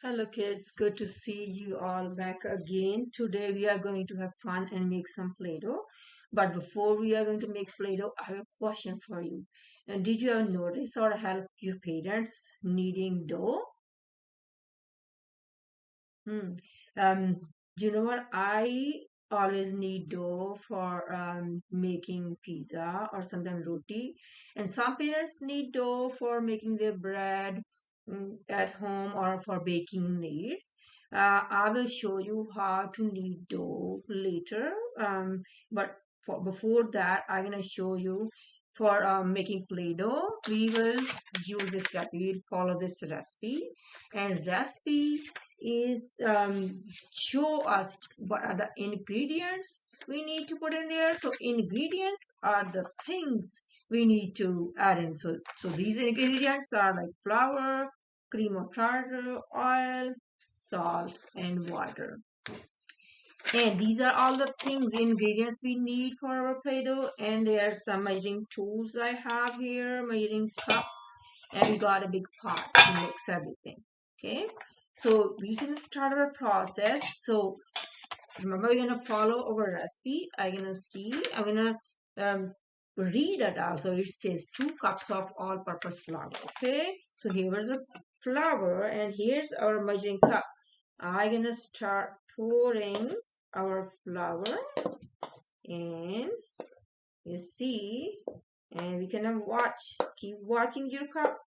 Hello kids, good to see you all back again. Today we are going to have fun and make some Play-Doh. But before we are going to make Play-Doh, I have a question for you. And did you ever notice or help your parents kneading dough? Hmm. Um, do you know what? I always need dough for making pizza or sometimes roti. And some parents need dough for making their bread at home or for baking needs. I will show you how to knead dough later. But before that, I'm gonna show you for making Play-Doh. We will use this recipe. We'll follow this recipe, and recipe is show us what are the ingredients we need to put in there. So ingredients are the things we need to add in. So these ingredients are like flour, cream of tartar, oil, salt, and water. And these are all the things, ingredients we need for our Play-Doh. And there are some measuring tools I have here, measuring cup, and we got a big pot to mix everything. Okay, so we can start our process. So remember, we're gonna follow our recipe. I'm gonna um, read it also. It says 2 cups of all-purpose flour. Okay, so here's the flour, and here's our measuring cup. I'm gonna start pouring our flour, and you see, and we can keep watching your cup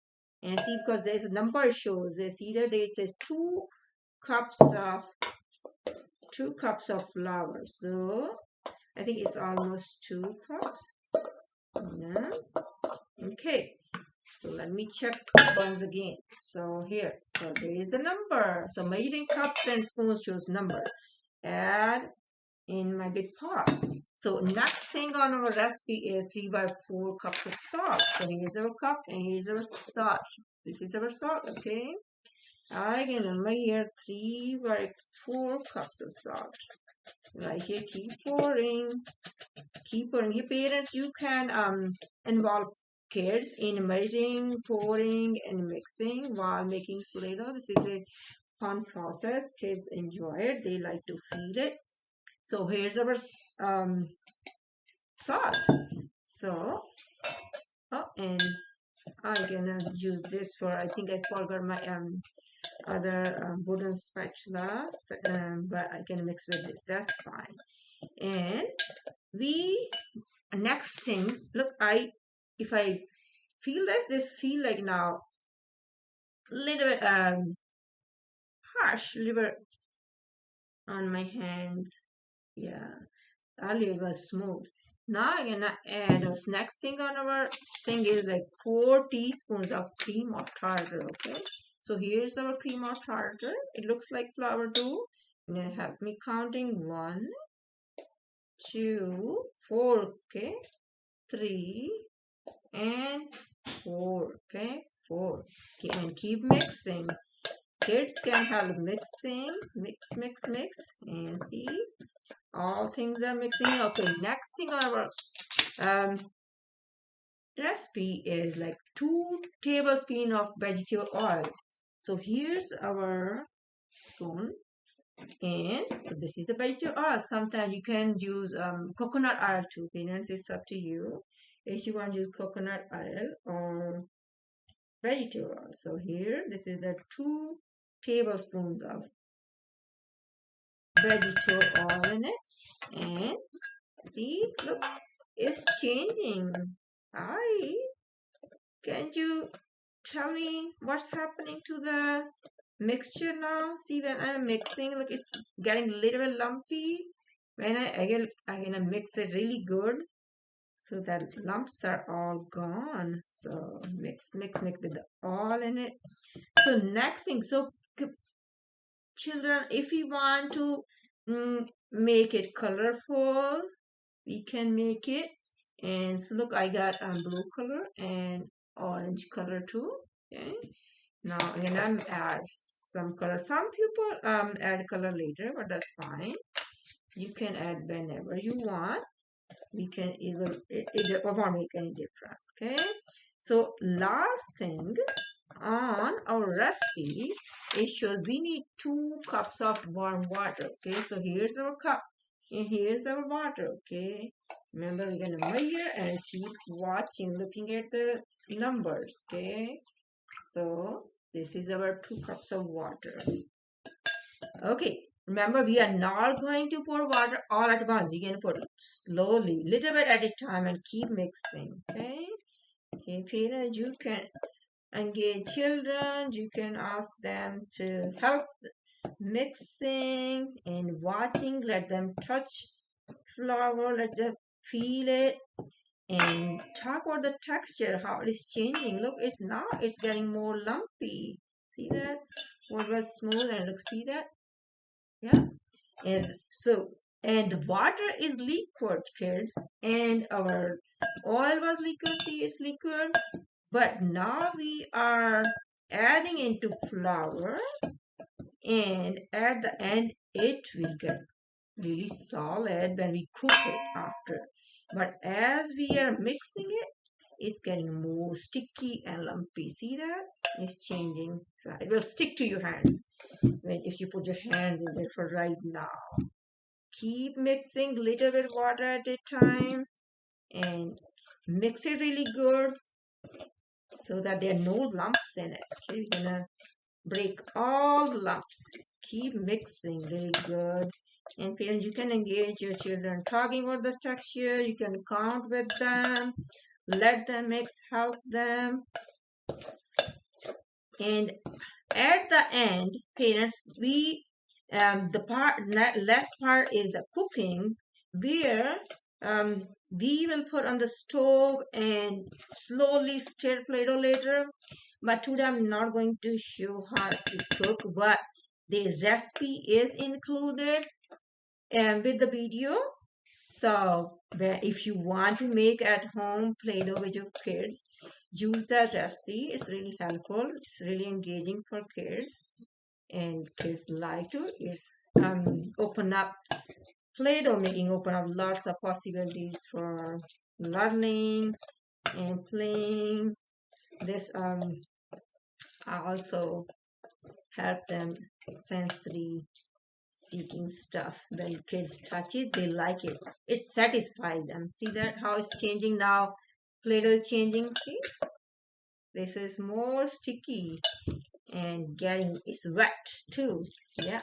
and see, because there's a number shows. They see that there says cups of 2 cups of flour. So I think it's almost 2 cups. Yeah. Okay. So let me check once again. So here, so there is a number. So measuring cups and spoons shows numbers. Add in my big pot. So next thing on our recipe is 3 by 4 cups of salt. So here's our cup and here's our salt. This is our salt, okay? I can number here 3 by 4 cups of salt. Right here, keep pouring. Keep pouring. Here, parents, you can involve kids in measuring, pouring, and mixing while making Play-Doh. This is a fun process. Kids enjoy it. They like to feel it. So here's our salt. So, oh, and I'm gonna use this for, I think I forgot my other wooden spatula, but I can mix with this. That's fine. And we next thing, look, if I feel this feel like now little bit harsh, little bit on my hands. Yeah, earlier was smooth. Now I'm gonna add us. Next thing on our thing is like 4 teaspoons of cream of tartar. Okay, so here's our cream of tartar. It looks like flour too. And then help me counting 1, 2, 4. Okay, 3 and 4. Okay, 4. Okay, and keep mixing. Kids can help mixing. Mix, and see. All things are mixing. Okay, next thing on our um, recipe is like 2 tablespoons of vegetable oil. So here's our spoon, and so this is the vegetable oil. Sometimes you can use coconut oil too. Parents, it's up to you if you want to use coconut oil or vegetable oil. So here, this is the 2 tablespoons of vegetable oil in it, and see, look, it's changing. I Can you tell me what's happening to the mixture now? See, when I'm mixing, look, it's getting a little bit lumpy. When I'm gonna mix it really good so that lumps are all gone. So mix with the oil in it. So next thing, so children, if we want to make it colorful, we can make it. And so look, I got blue color and orange color too. Okay, now I'm gonna add some color. Some people add color later, but that's fine. You can add whenever you want. We can it won't make any difference. Okay, so last thing, on our recipe, it shows we need 2 cups of warm water. Okay, so here's our cup and here's our water. Okay, remember we're gonna measure and keep watching, looking at the numbers. Okay, so this is our 2 cups of water. Okay, remember we are not going to pour water all at once. We're going to put slowly, little bit at a time, and keep mixing. Okay, okay, Peter, you can engage children. You can ask them to help mixing and watching. Let them touch flour. Let them feel it and talk about the texture, how it is changing. Look, it's now it's getting more lumpy. See that? What was smooth and look, see that? Yeah. And so, and the water is liquid, kids, and our oil was liquid, see, it's liquid, but now we are adding into flour, and at the end it will get really solid when we cook it after. But as we are mixing it, it's getting more sticky and lumpy. See that? It's changing. So it will stick to your hands when if you put your hands in it for right now. Keep mixing little bit water at a time and mix it really good so that there are no lumps in it. Okay, we're gonna break all the lumps. Keep mixing really good. And parents, you can engage your children talking about the texture. You can count with them, let them mix, help them. And at the end, parents, we the last part is the cooking, where we will put on the stove and slowly stir Play-Doh later. But today I'm not going to show how to cook, but the recipe is included with the video. So if you want to make at home Play-Doh with your kids, use that recipe. It's really helpful. It's really engaging for kids, and kids like to. It's open up Play-Doh making open up lots of possibilities for learning and playing. This also help them sensory seeking stuff. When kids touch it, they like it. It satisfies them. See that how it's changing now? Play-Doh is changing. See, this is more sticky and getting it's wet too. Yeah.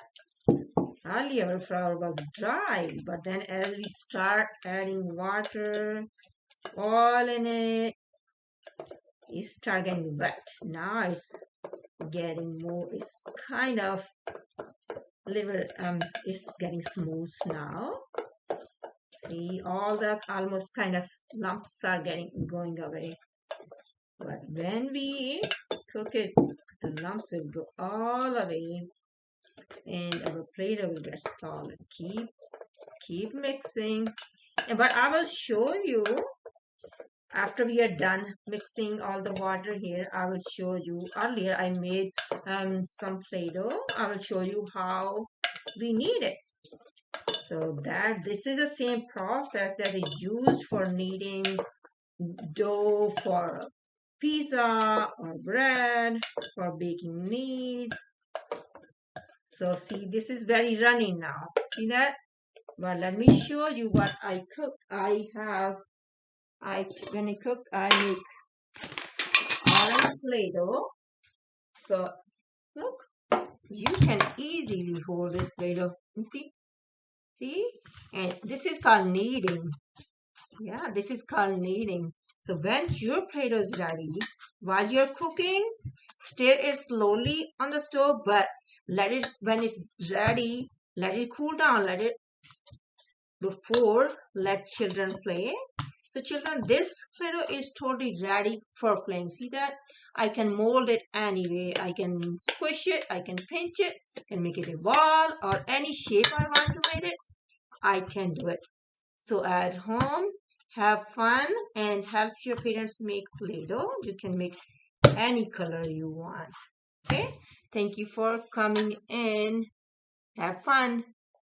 Earlier our flour was dry, but then as we start adding water, oil in it, it start getting wet. Now it's getting more. It's kind of liver. It's getting smooth now. See, all the almost kind of lumps are going away. But when we cook it, the lumps will go all away, and our Play-Doh will get solid. Keep mixing. But I will show you after we are done mixing all the water here. I will show you. Earlier I made some Play-Doh. I will show you how we need it. So that this is the same process that is used for kneading dough for pizza or bread, for baking meats. So see, this is very runny now. See that? But let me show you what I cook. When I cook, I make orange Play-Doh. So look, you can easily hold this Play-Doh. You see, and this is called kneading. Yeah, this is called kneading. So when your Play-Doh is ready, while you're cooking, stir it slowly on the stove, but let it, when it's ready, let it cool down, let children play. So children, this Play-Doh is totally ready for playing. See that? I can mold it anyway. I can squish it, I can pinch it, I can make it a ball or any shape I want to make it. I can do it. So at home, have fun and help your parents make Play-Doh. You can make any color you want. Okay? Thank you for coming in. Have fun.